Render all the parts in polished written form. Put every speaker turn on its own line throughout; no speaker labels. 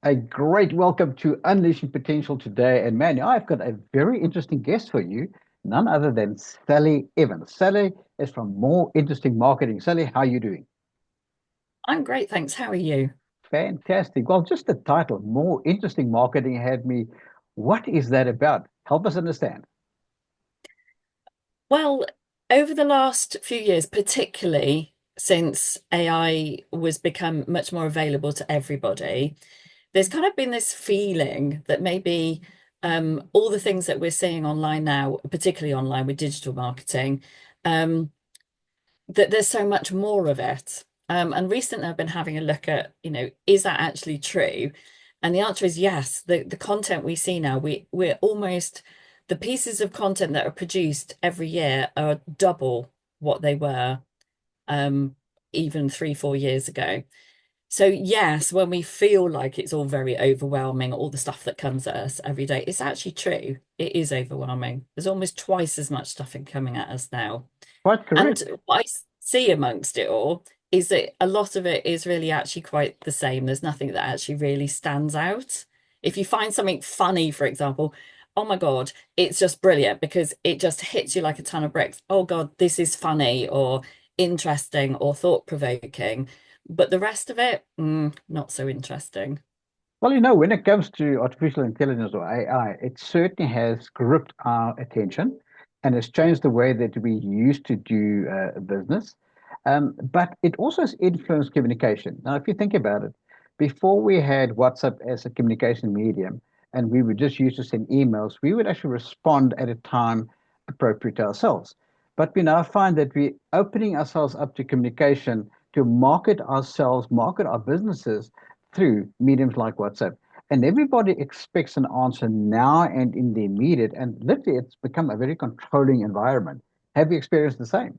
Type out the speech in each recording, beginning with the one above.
A great welcome to Unleashing Potential today. And man, I've got a very interesting guest for you, none other than Sally Evans. Sally is from More Interesting Marketing. Sally, how are you doing?
I'm great, thanks. How are you?
Fantastic. Well, just the title, More Interesting Marketing, had me. What is that about? Help us understand.
Well, over the last few years, particularly since AI was become much more available to everybody, there's kind of been this feeling that maybe all the things that we're seeing online now, particularly online with digital marketing, um, that there's so much more of it. And recently I've been having a look at, is that actually true? And the answer is yes. The content we see now, we're almost the pieces of content that are produced every year are double what they were um, even 3, 4 years ago. So yes, when we feel like it's all very overwhelming, all the stuff that comes at us every day, it's actually true. It is overwhelming. There's almost twice as much stuff coming at us now.
Quite
And
correct.
what I see amongst it all is that a lot of it is really actually quite the same. There's nothing that actually really stands out. If you find something funny, for example, oh my God, it's just brilliant because it just hits you like a ton of bricks. Oh God, this is funny or interesting or thought-provoking. But the rest of it, not so interesting.
Well, when it comes to artificial intelligence or AI, it certainly has gripped our attention and has changed the way that we used to do business. But it also has influenced communication. Now, if you think about it, before we had WhatsApp as a communication medium and we were just used to send emails, we would actually respond at a time appropriate to ourselves. But we now find that we're opening ourselves up to communication to market ourselves, market our businesses through mediums like WhatsApp. And everybody expects an answer now and in the immediate. And literally, it's become a very controlling environment. Have you experienced the same?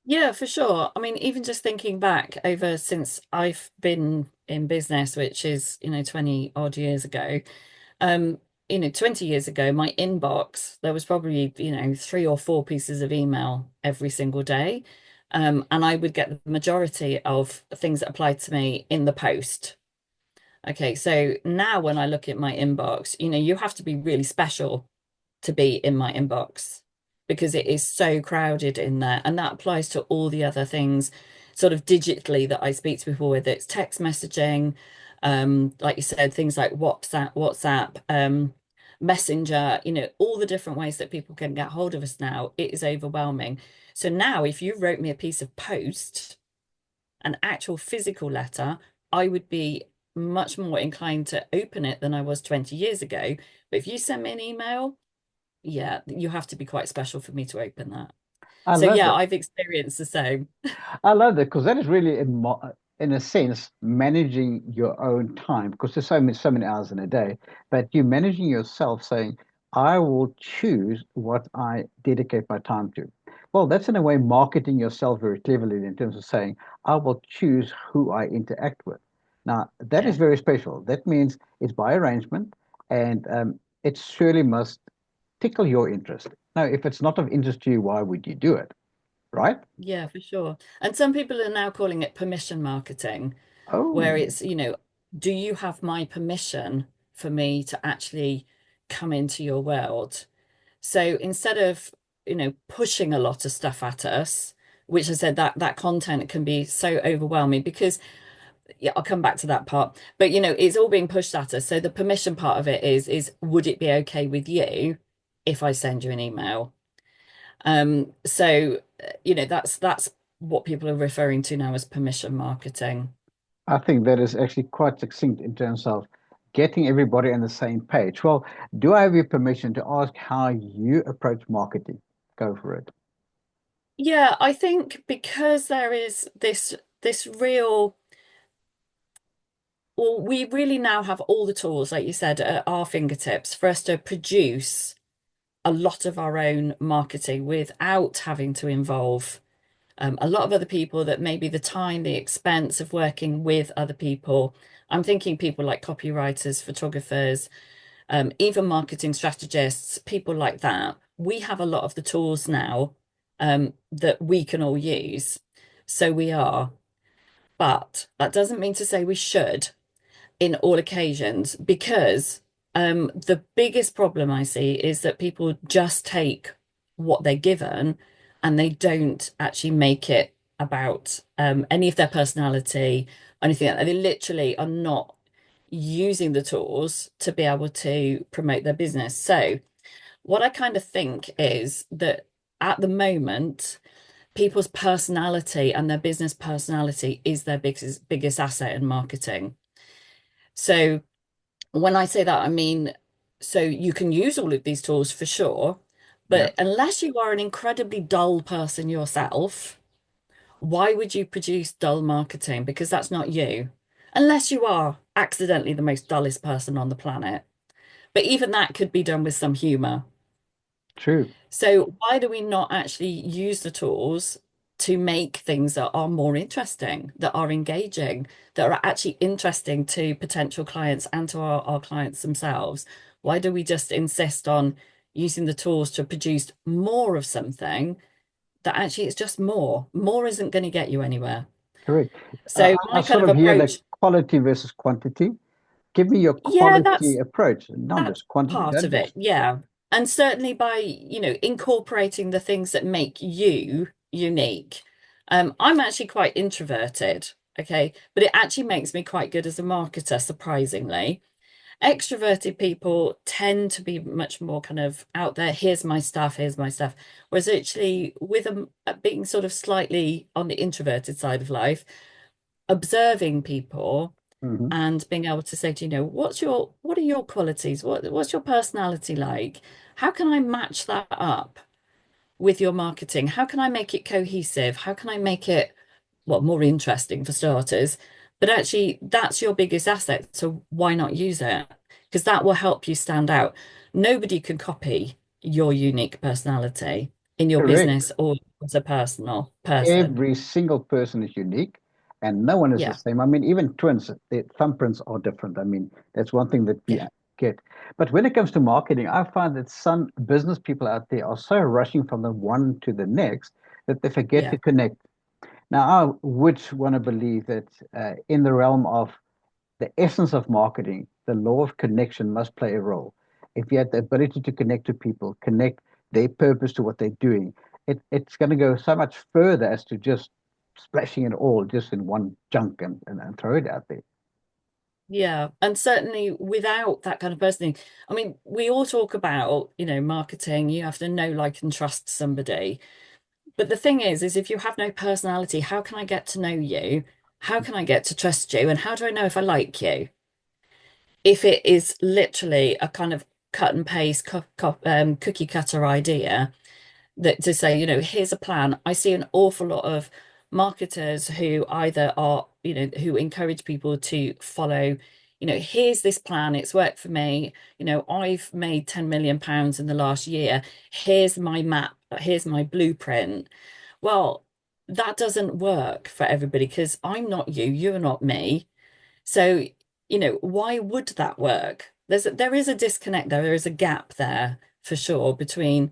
Yeah, for sure. I mean, even just thinking back over since I've been in business, which is, 20 odd years ago, um, 20 years ago, my inbox, there was probably, three or four pieces of email every single day. And I would get the majority of things that applied to me in the post. Okay, so now when I look at my inbox, you have to be really special to be in my inbox because it is so crowded in there. And that applies to all the other things sort of digitally that I speak to people, whether it's text messaging, like you said, things like WhatsApp, Messenger, all the different ways that people can get hold of us now. It is overwhelming. So now if you wrote me a piece of post, an actual physical letter, I would be much more inclined to open it than I was 20 years ago. But if you send me an email, yeah, you have to be quite special for me to open that.
I
So
love
yeah,
that.
I've experienced the same.
I love that because that is really, in a sense, managing your own time because there's so many hours in a day. But you're managing yourself, saying, "I will choose what I dedicate my time to." Well, that's in a way marketing yourself very cleverly in terms of saying, "I will choose who I interact with." Now, that is
Yeah.
very special. That means it's by arrangement, and it surely must tickle your interest. Now, if it's not of interest to you, why would you do it, right?
Yeah, for sure. And some people are now calling it permission marketing, where
Oh.
it's, do you have my permission for me to actually come into your world? So instead of, pushing a lot of stuff at us, which I said that content can be so overwhelming because yeah, I'll come back to that part. But it's all being pushed at us. So the permission part of it is would it be okay with you if I send you an email? So that's what people are referring to now as permission marketing.
I think that is actually quite succinct in terms of getting everybody on the same page. Well, do I have your permission to ask how you approach marketing? Go for it.
Yeah, I think because there is this real well, we really now have all the tools, like you said, at our fingertips for us to produce a lot of our own marketing without having to involve a lot of other people that maybe the time, the expense of working with other people. I'm thinking people like copywriters, photographers, even marketing strategists, people like that. We have a lot of the tools now that we can all use. So we are. But that doesn't mean to say we should. in all occasions because the biggest problem I see is that people just take what they're given and they don't actually make it about any of their personality, anything like that. They literally are not using the tools to be able to promote their business. So, what I kind of think is that at the moment, people's personality and their business personality is their biggest asset in marketing. So when I say that, I mean, so you can use all of these tools for sure,
Yeah,
but unless you are an incredibly dull person yourself, why would you produce dull marketing? Because that's not you. Unless you are accidentally the most dullest person on the planet. But even that could be done with some humor.
true.
So why do we not actually use the tools to make things that are more interesting, that are engaging, that are actually interesting to potential clients and to our clients themselves? Why do we just insist on using the tools to produce more of something that actually it's just more? More isn't going to get you anywhere.
Correct.
So
I
my kind
sort
of
of hear the
approach,
quality versus quantity. Give me your
yeah,
quality approach, not
that's
just quantity.
part
Don't
of it,
just.
yeah. And certainly by, incorporating the things that make you unique. I'm actually quite introverted, okay, but it actually makes me quite good as a marketer, surprisingly. Extroverted people tend to be much more kind of out there, here's my stuff, here's my stuff. Whereas actually, with being sort of slightly on the introverted side of life, observing people
Mhm.
and being able to say to what are your qualities? What's your personality like? How can I match that up with your marketing? How can I make it cohesive? How can I make it, well, more interesting for starters? But actually, that's your biggest asset. So why not use it? Because that will help you stand out. Nobody can copy your unique personality in your
Correct.
business or as a personal person.
Every single person is unique and no one is the
Yeah,
same. I mean, even twins, their thumbprints are different. I mean, that's one thing that we
yeah,
get. But when it comes to marketing, I find that some business people out there are so rushing from the one to the next that they forget
yeah,
to connect. Now, I would want to believe that in the realm of the essence of marketing, the law of connection must play a role. If you have the ability to connect to people, connect their purpose to what they're doing, it's going to go so much further as to just splashing it all just in one chunk and throw it out there.
yeah. And certainly without that kind of personing, I mean, we all talk about, marketing, you have to know, like, and trust somebody. But the thing is if you have no personality, how can I get to know you? How can I get to trust you? And how do I know if I like you? If it is literally a kind of cut and paste cookie cutter idea, that to say, here's a plan. I see an awful lot of marketers who either are, who encourage people to follow, here's this plan, it's worked for me. I've made 10 million pounds in the last year. Here's my map, here's my blueprint. Well, that doesn't work for everybody because I'm not you, you're not me. So, why would that work? There is a disconnect there. There is a gap there for sure between,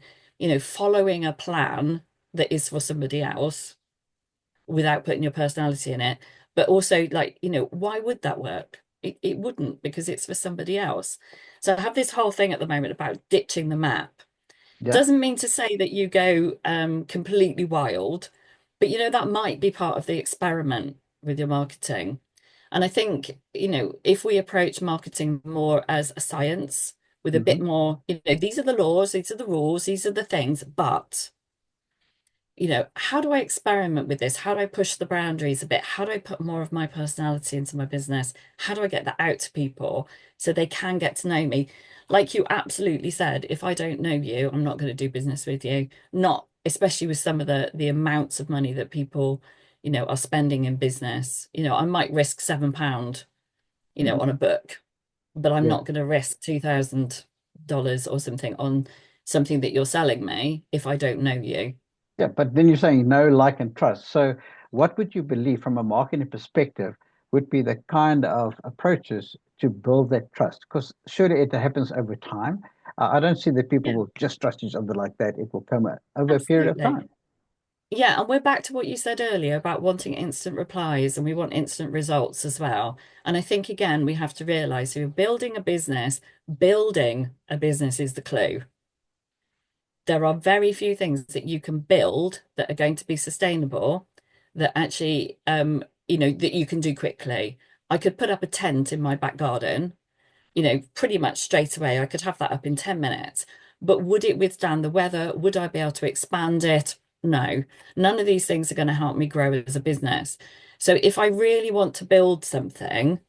following a plan that is for somebody else without putting your personality in it, but also like, why would that work? It wouldn't because it's for somebody else. So I have this whole thing at the moment about ditching the map.
Yeah,
Doesn't mean to say that you go completely wild, but that might be part of the experiment with your marketing. And I think, if we approach marketing more as a science with a
hmm
bit more, these are the laws, these are the rules, these are the things, but how do I experiment with this? How do I push the boundaries a bit? How do I put more of my personality into my business? How do I get that out to people so they can get to know me? Like you absolutely said, if I don't know you, I'm not going to do business with you. Not especially with some of the amounts of money that people, are spending in business. I might risk £7,
hmm
on a book, but I'm
yeah,
not going to risk $2,000 or something on something that you're selling me if I don't know you.
yeah. But then you're saying no, like, and trust. So, what would you believe from a marketing perspective would be the kind of approaches to build that trust? Because surely it happens over time. I don't see that people
Yeah.
will just trust each other like that. It will come over a period of
Absolutely.
time.
Yeah, and we're back to what you said earlier about wanting instant replies and we want instant results as well. And I think again, we have to realize if you're building a business is the clue. There are very few things that you can build that are going to be sustainable that actually that you can do quickly. I could put up a tent in my back garden, pretty much straight away. I could have that up in 10 minutes. But would it withstand the weather? Would I be able to expand it? No. None of these things are going to help me grow as a business. So if I really want to build something,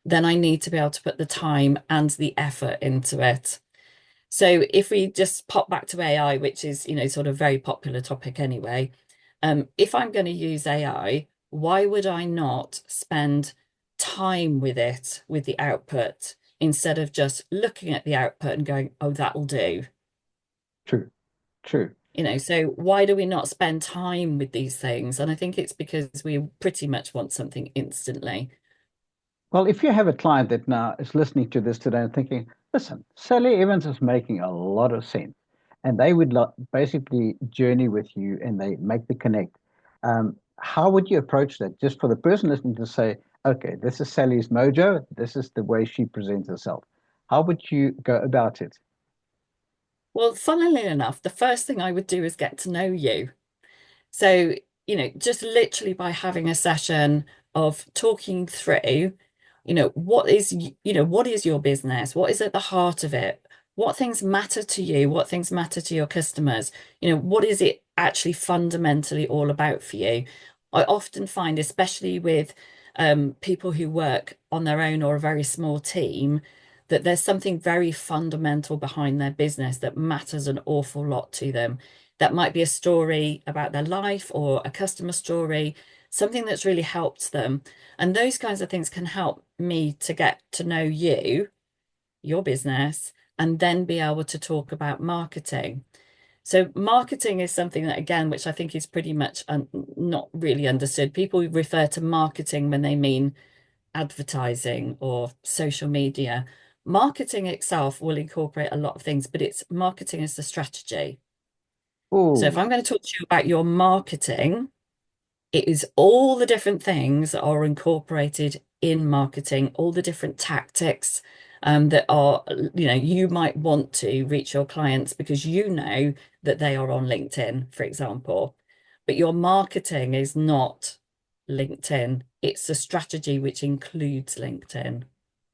then I need to be able to put the time and the effort into it. So if we just pop back to AI, which is, sort of very popular topic anyway, if I'm going to use AI, why would I not spend time with it, with the output, instead of just looking at the output and going, oh, that'll do?
True, true.
So why do we not spend time with these things? And I think it's because we pretty much want something instantly.
Well, if you have a client that now is listening to this today and thinking, listen, Sally Evans is making a lot of sense, and they would basically journey with you and they make the connect, how would you approach that? Just for the person listening to say, okay, this is Sally's mojo, this is the way she presents herself. How would you go about it?
Well, funnily enough, the first thing I would do is get to know you. So, just literally by having a session of talking through, what is your business? What is at the heart of it? What things matter to you? What things matter to your customers? What is it actually fundamentally all about for you? I often find, especially with people who work on their own or a very small team, that there's something very fundamental behind their business that matters an awful lot to them. That might be a story about their life or a customer story, something that's really helped them. And those kinds of things can help me to get to know you, your business, and then be able to talk about marketing. So marketing is something that, again, which I think is pretty much not really understood. People refer to marketing when they mean advertising or social media. Marketing itself will incorporate a lot of things, but it's marketing as the strategy. So if
Oh,
I'm going to talk to you about your marketing, it is all the different things that are incorporated in marketing, all the different tactics that are, you might want to reach your clients because you know that they are on LinkedIn, for example. But your marketing is not LinkedIn. It's a strategy which includes LinkedIn.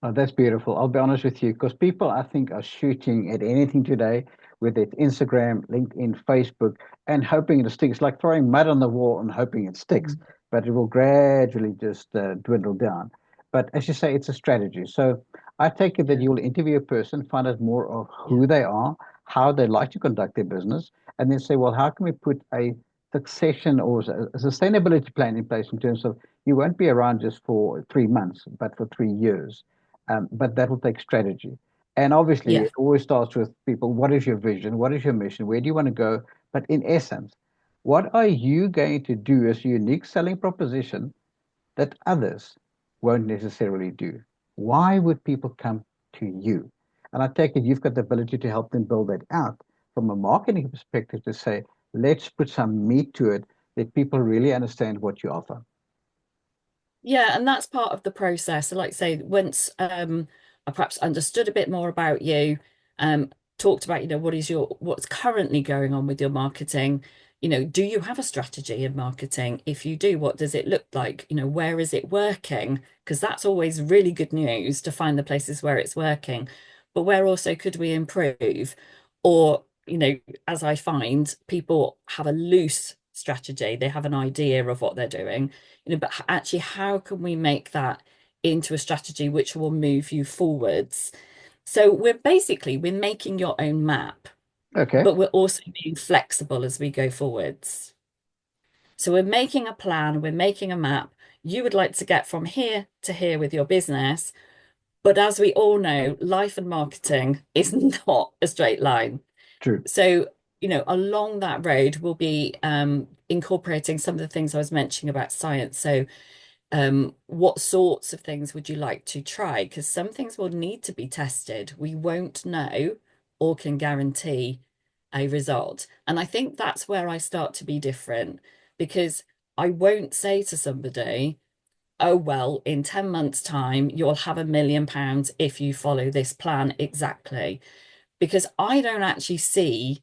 oh, that's beautiful. I'll be honest with you, because people, I think, are shooting at anything today, whether it's Instagram, LinkedIn, Facebook, and hoping it sticks, like throwing mud on the wall and hoping it sticks,
Mhm.
but it will gradually just dwindle down. But as you say, it's a strategy. So I take it that
Yeah.
you will interview a person, find out more of
Yeah.
who they are, how they like to conduct their business, and then say, well, how can we put a succession or a sustainability plan in place in terms of you won't be around just for 3 months, but for 3 years, but that will take strategy. And obviously,
Yeah.
it always starts with people. What is your vision? What is your mission? Where do you want to go? But in essence, what are you going to do as a unique selling proposition that others won't necessarily do? Why would people come to you? And I take it you've got the ability to help them build that out from a marketing perspective to say, let's put some meat to it that people really understand what you offer.
Yeah, and that's part of the process. So like I say, once I perhaps understood a bit more about you, talked about, what's currently going on with your marketing. Do you have a strategy in marketing? If you do, what does it look like? Where is it working? Because that's always really good news to find the places where it's working. But where also could we improve? Or, as I find, people have a loose strategy. They have an idea of what they're doing, but actually, how can we make that into a strategy which will move you forwards? So we're making your own map,
Okay,
but we're also being flexible as we go forwards. So we're making a plan, we're making a map. You would like to get from here to here with your business, but as we all know, life and marketing is not a straight line.
true.
So, along that road, we'll be incorporating some of the things I was mentioning about science. So, what sorts of things would you like to try? Because some things will need to be tested. We won't know or can guarantee a result. And I think that's where I start to be different because I won't say to somebody, oh, well, in 10 months' time, you'll have £1 million if you follow this plan exactly. Because I don't actually see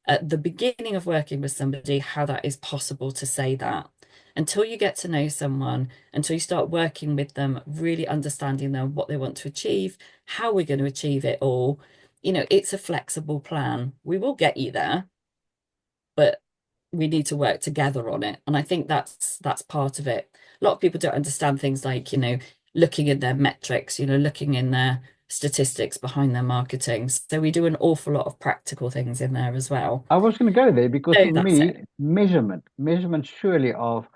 at the beginning of working with somebody how that is possible to say that. Until you get to know someone, until you start working with them, really understanding them, what they want to achieve, how we're going to achieve it all, it's a flexible plan. We will get you there, but we need to work together on it. And I think that's part of it. A lot of people don't understand things like, looking in their metrics, looking in their statistics behind their marketing. So we do an awful lot of practical things in there as well.
I was going to go there because
So
for
that's
me,
it.
measurement surely of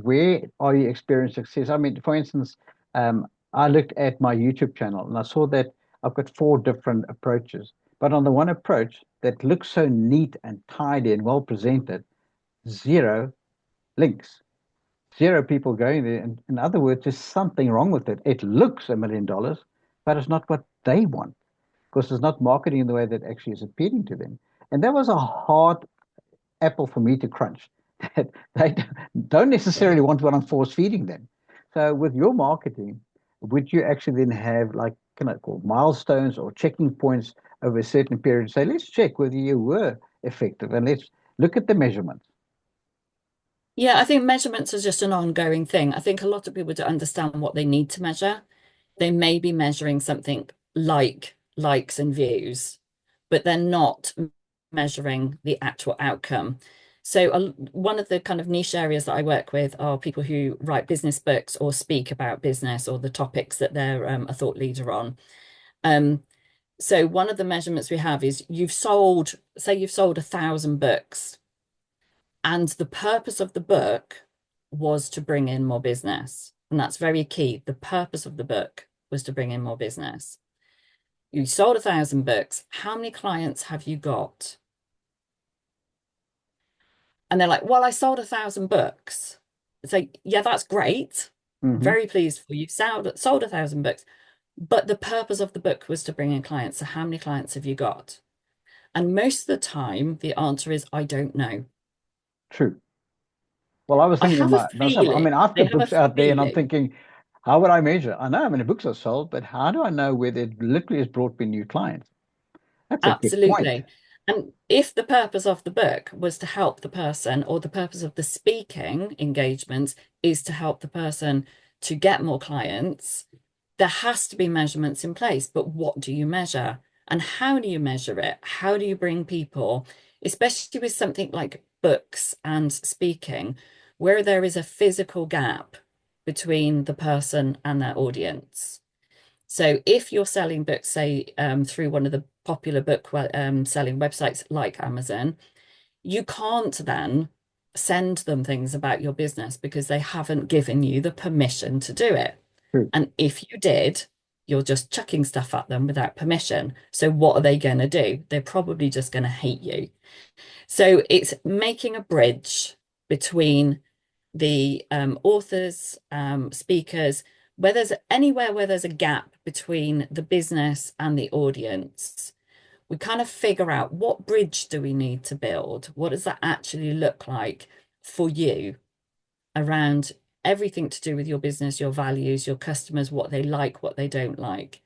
where are you experiencing success. I mean, for instance, I looked at my YouTube channel and I saw that I've got four different approaches. But on the one approach that looks so neat and tidy and well presented, zero links, zero people going there. And in other words, there's something wrong with it. It looks $1 million, but it's not what they want because it's not marketing in the way that actually is appealing to them. And that was a hard apple for me to crunch. That they don't necessarily want what I'm force feeding them. So with your marketing, would you actually then have like kind of call milestones or checking points over a certain period and say, let's check whether you were effective and let's look at the measurements.
Yeah, I think measurements are just an ongoing thing. I think a lot of people don't understand what they need to measure. They may be measuring something like likes and views, but they're not measuring the actual outcome. So, one of the kind of niche areas that I work with are people who write business books or speak about business or the topics that they're a thought leader on. Um, so, one of the measurements we have is say you've sold 1,000 books, and the purpose of the book was to bring in more business. And that's very key. The purpose of the book was to bring in more business. You sold 1,000 books. How many clients have you got? And they're like, well, I sold 1,000 books. It's like, yeah, that's great.
Hmm.
Very pleased for you. Sold 1,000 books. But the purpose of the book was to bring in clients. So how many clients have you got? And most of the time, the answer is, I don't know.
True. Well, I was
I
thinking to
have a
myself, I mean,
feeling.
I've
They
got
have a
books out there and I'm
feeling.
thinking, how would I measure? I know how many books are sold, but how do I know whether it literally has brought me new clients? That's a good point.
Absolutely. And if the purpose of the book was to help the person, or the purpose of the speaking engagement is to help the person to get more clients, there has to be measurements in place. But what do you measure? And how do you measure it? How do you bring people, especially with something like books and speaking, where there is a physical gap between the person and their audience? So if you're selling books, say, through one of the popular book selling websites like Amazon, you can't then send them things about your business because they haven't given you the permission to do it.
True.
And if you did, you're just chucking stuff at them without permission. So what are they going to do? They're probably just going to hate you. So it's making a bridge between the authors, speakers, where there's anywhere where there's a gap between the business and the audience, we kind of figure out what bridge do we need to build? What does that actually look like for you around everything to do with your business, your values, your customers, what they like, what they don't like.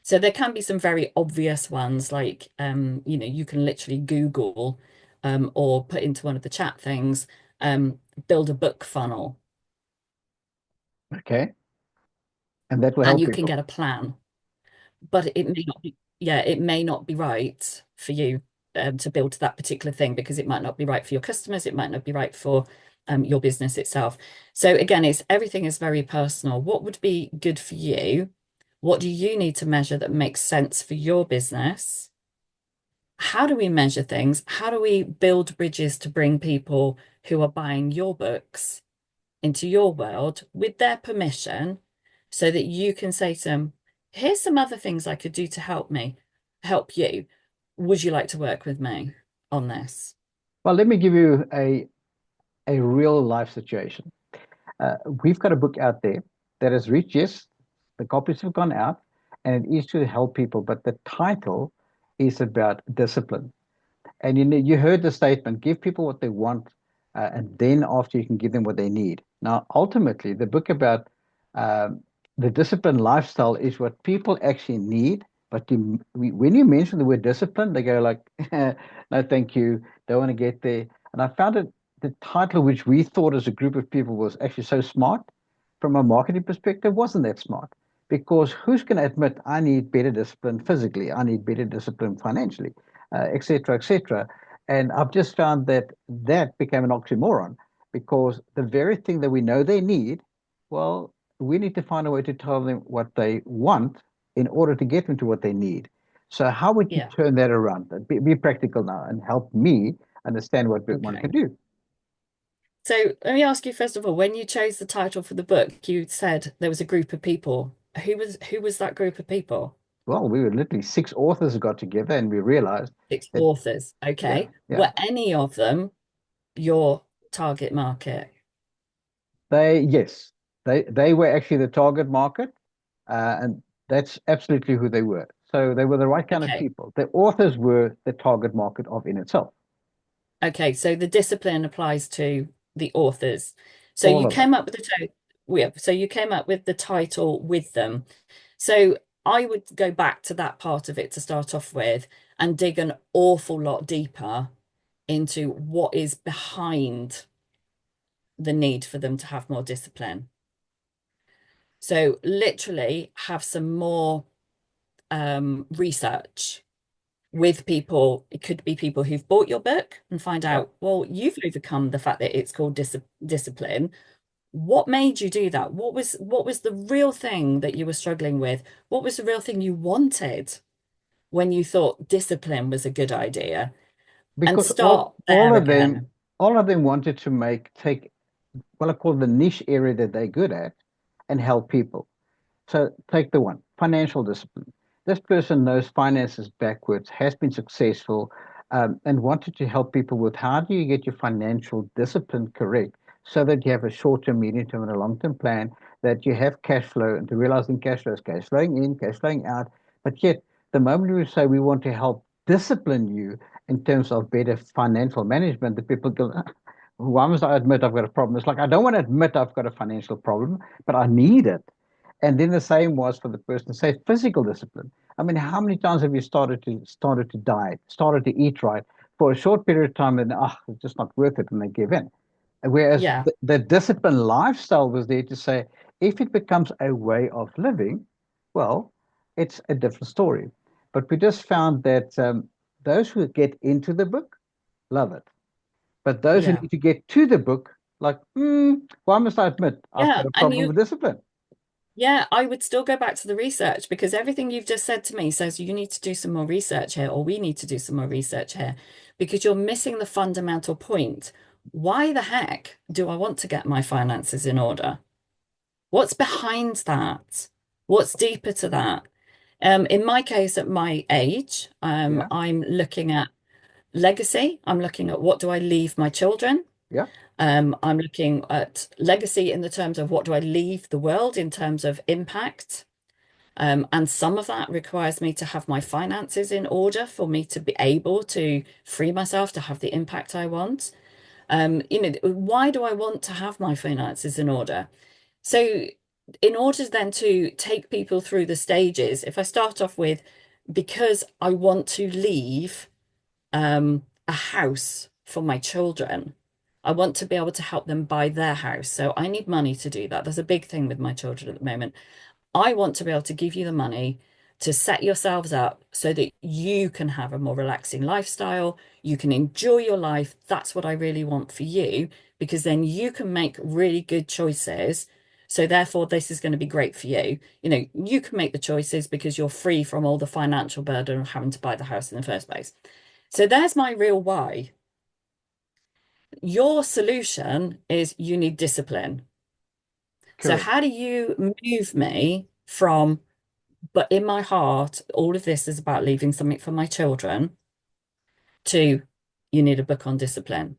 So there can be some very obvious ones like you can literally Google or put into one of the chat things, um, build a book funnel,
Okay. And that will
and
help
you can
people.
get a plan. But it may not be, yeah, it may not be right for you to build that particular thing because it might not be right for your customers, it might not be right for your business itself. So again, it's everything is very personal. What would be good for you? What do you need to measure that makes sense for your business? How do we measure things? How do we build bridges to bring people who are buying your books into your world with their permission so that you can say to them, here's some other things I could do to help you. Would you like to work with me on this?
Well, let me give you a real life situation. We've got a book out there that has reached, yes, the copies have gone out, and it is to help people, but the title is about discipline. And you heard the statement, give people what they want, and then after you can give them what they need. Now, ultimately, the book about um, the disciplined lifestyle is what people actually need. But when you mention the word discipline, they go like, no, thank you, don't want to get there. And I found it, the title, which we thought as a group of people was actually so smart, from a marketing perspective, wasn't that smart. Because who's going to admit I need better discipline physically, I need better discipline financially, et cetera, et cetera. And I've just found that that became an oxymoron because the very thing that we know they need, well, we need to find a way to tell them what they want in order to get them to what they need. So how would you
Yeah.
turn that around? Be practical now and help me understand what one
Okay.
can do.
So let me ask you first of all, when you chose the title for the book, you said there was a group of people. Who was that group of people?
Well, we were literally six authors who got together and we realized
Six
that,
authors.
yeah,
Okay.
yeah,
Were any of them your target market?
yes, they were actually the target market, and that's absolutely who they were. So they were the right kind of
Okay.
people. The authors were the target market of in itself,
Okay. So the discipline applies to the authors. So
all
you
of them.
came up with yeah, so you came up with the title with them. So I would go back to that part of it to start off with and dig an awful lot deeper into what is behind the need for them to have more discipline. So literally have some more research with people. It could be people who've bought your book and find
Yeah.
out, well, you've overcome the fact that it's called discipline. What made you do that? What was the real thing that you were struggling with? What was the real thing you wanted when you thought discipline was a good idea? And
Because
start there again.
all of them wanted to take what I call the niche area that they're good at and help people. So take the one, financial discipline. This person knows finances backwards, has been successful, and wanted to help people with how do you get your financial discipline correct so that you have a short-term, medium-term, and a long-term plan, that you have cash flow, and to realizing cash flow is cash flowing in, cash flowing out. But yet, the moment we say we want to help discipline you in terms of better financial management, the people go, why must I admit I've got a problem? It's like, I don't want to admit I've got a financial problem, but I need it. And then the same was for the person, say physical discipline. I mean, how many times have you started to diet, started to eat right for a short period of time, and it's just not worth it, and they give in. Whereas
Yeah,
the disciplined lifestyle was there to say, if it becomes a way of living, well, it's a different story. But we just found that those who get into the book love it, but those who
yeah.
need to get to the book, like, why must I admit I've
Yeah,
got a
and
problem
you
with discipline?
yeah, I would still go back to the research because everything you've just said to me says you need to do some more research here, or we need to do some more research here, because you're missing the fundamental point. Why the heck do I want to get my finances in order? What's behind that? What's deeper to that? In my case, at my age,
Yeah,
I'm looking at legacy. I'm looking at what do I leave my children?
yeah.
I'm looking at legacy in the terms of what do I leave the world in terms of impact. And some of that requires me to have my finances in order for me to be able to free myself to have the impact I want. Why do I want to have my finances in order? So, in order then to take people through the stages, if I start off with because I want to leave a house for my children. I want to be able to help them buy their house. So I need money to do that. There's a big thing with my children at the moment. I want to be able to give you the money to set yourselves up so that you can have a more relaxing lifestyle. You can enjoy your life. That's what I really want for you, because then you can make really good choices. So therefore, this is going to be great for you. You can make the choices because you're free from all the financial burden of having to buy the house in the first place. So there's my real why. Your solution is you need discipline. So
Correct.
how do you move me from, but in my heart, all of this is about leaving something for my children, to you need a book on discipline?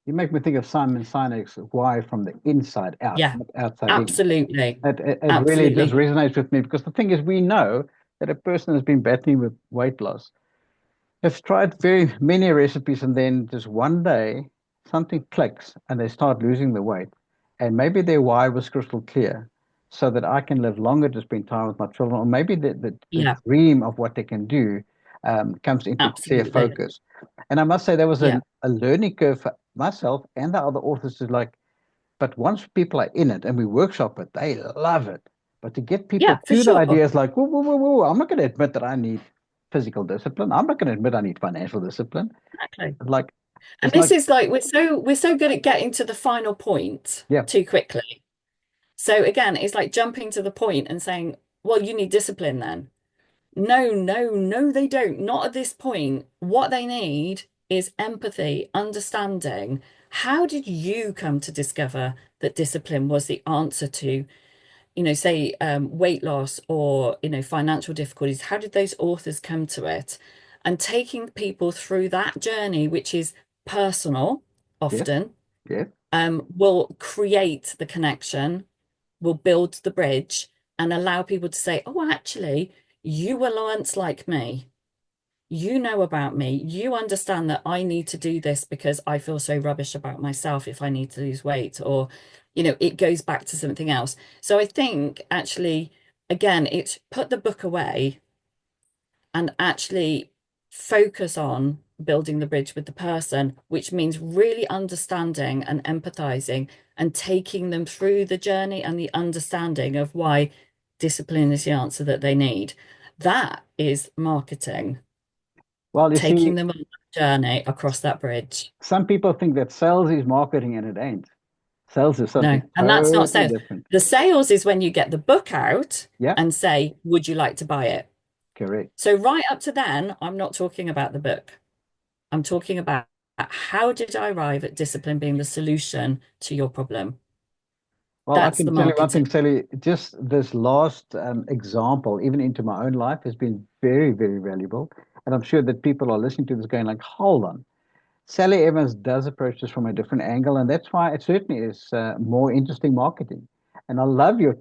You make me think of Simon Sinek's Why from the inside out,
Yeah,
not outside in.
absolutely.
It really just
Absolutely.
resonates with me because the thing is, we know that a person has been battling with weight loss. have tried very many recipes, and then just one day something clicks and they start losing the weight. And maybe their why was crystal clear so that I can live longer to spend time with my children, or maybe the
Yeah,
dream of what they can do comes into clear
absolutely.
focus. And I must say, there was
Yeah.
a learning curve for myself and the other authors to like, but once people are in it and we workshop it, they love it. But to get
Yeah,
people
for
to the
sure.
idea is like, whoa, whoa, whoa, whoa, I'm not going to admit that I need physical discipline. I'm not going to admit I need financial discipline.
Exactly.
Like,
And
it's
this
like,
is like we're so good at getting to the final point
yeah,
too quickly. So again, it's like jumping to the point and saying, well, you need discipline then. No, no, no, they don't. Not at this point. What they need is empathy, understanding. How did you come to discover that discipline was the answer to, say, weight loss or, financial difficulties? How did those authors come to it? And taking people through that journey, which is personal
yes,
often,
yes.
will create the connection, will build the bridge, and allow people to say, oh, actually, you were once like me. You know about me. You understand that I need to do this because I feel so rubbish about myself if I need to lose weight, or, it goes back to something else. So I think actually, again, it's put the book away and actually focus on building the bridge with the person, which means really understanding and empathizing and taking them through the journey and the understanding of why discipline is the answer that they need. That is marketing,
Well, you see,
taking them on that journey across that bridge.
some people think that sales is marketing and it ain't. Sales is
No,
something
and that's not
totally
sales.
different.
The sales is when you get the book out
Yeah,
and say, would you like to buy it?
correct.
So right up to then, I'm not talking about the book. I'm talking about how did I arrive at discipline being the solution to your problem?
Well, I
That's
can
the
tell you one thing,
marketing.
Sally, just this last example, even into my own life, has been very, very valuable. And I'm sure that people are listening to this going like, hold on. Sally Evans does approach this from a different angle, and that's why it certainly is more interesting marketing. And I love your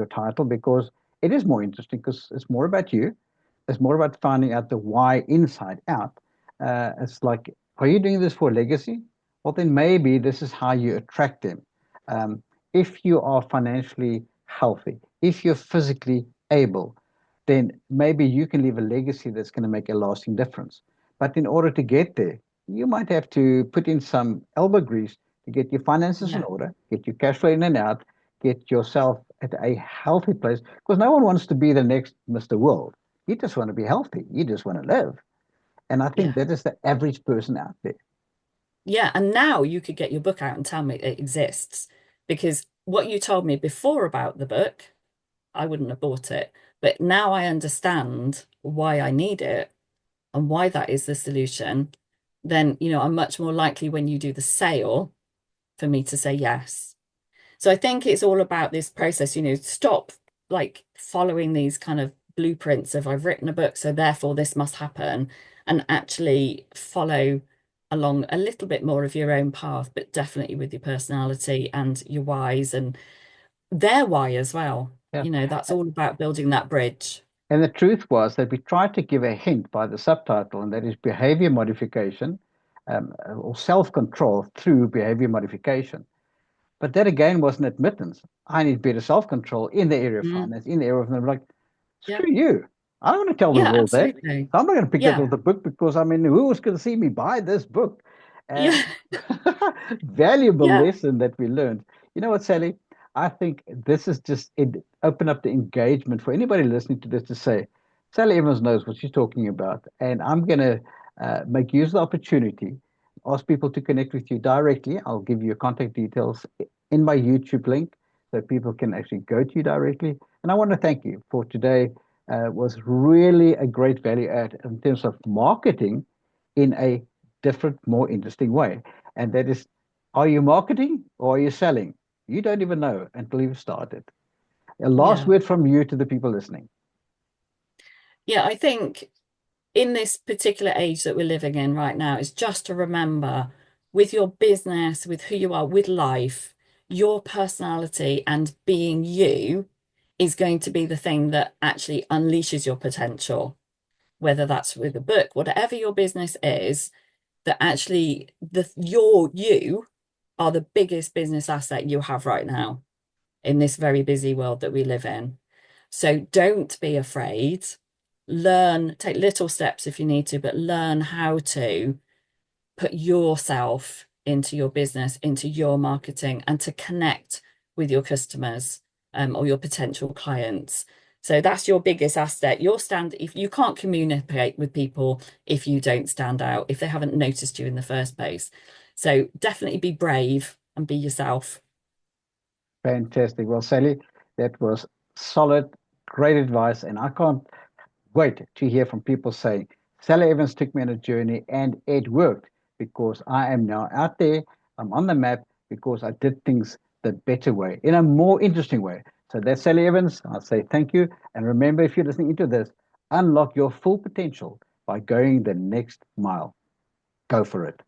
title because it is more interesting because it's more about you. It's more about finding out the why inside out. It's like, are you doing this for legacy? Well, then maybe this is how you attract them. Um, if you are financially healthy, if you're physically able, then maybe you can leave a legacy that's going to make a lasting difference. But in order to get there, you might have to put in some elbow grease to get your finances in
Yeah,
order, get your cash flow in and out, get yourself at a healthy place. Because no one wants to be the next Mr. World. You just want to be healthy. You just want to live. And I think
yeah,
that is the average person out there.
yeah. And now you could get your book out and tell me it exists because what you told me before about the book, I wouldn't have bought it. But now I understand why I need it and why that is the solution. Then, I'm much more likely when you do the sale for me to say yes. So I think it's all about this process, stop like following these kind of blueprints of I've written a book, so therefore this must happen, and actually follow along a little bit more of your own path, but definitely with your personality and your whys and their why as well.
Yeah.
That's all about building that bridge.
And the truth was that we tried to give a hint by the subtitle, and that is behavior modification or self control through behavior modification. But that again was an admittance. I need better self control in the area of
Mm,
finance, in the area of like,
yeah.
screw you. I don't want to tell the
Yeah,
world that.
absolutely.
So I'm not going to pick that
Yeah.
off the book because I mean, who was going to see me buy this book? And
Yeah.
valuable
Yeah.
lesson that we learned. You know what, Sally? I think this is just it open up the engagement for anybody listening to this to say, Sally Evans knows what she's talking about, and I'm going to make use of the opportunity, ask people to connect with you directly. I'll give you your contact details in my YouTube link so people can actually go to you directly. And I want to thank you for today. Was really a great value add in terms of marketing in a different, more interesting way. And that is, are you marketing or are you selling? You don't even know until you've started. A last
Yeah.
word from you to the people listening.
Yeah, I think in this particular age that we're living in right now is just to remember with your business, with who you are, with life, your personality and being you is going to be the thing that actually unleashes your potential. whether that's with a book, whatever your business is, that actually you are the biggest business asset you have right now in this very busy world that we live in. So don't be afraid. Learn, take little steps if you need to, but learn how to put yourself into your business, into your marketing, and to connect with your customers or your potential clients. So that's your biggest asset. If you can't communicate with people if you don't stand out, if they haven't noticed you in the first place. So definitely be brave and be yourself.
Fantastic. Well, Sally, that was solid, great advice. And I can't wait to hear from people saying, Sally Evans took me on a journey and it worked because I am now out there. I'm on the map because I did things the better way, in a more interesting way. So that's Sally Evans. I'll say thank you. And remember, if you're listening into this, unlock your full potential by going the next mile. Go for it.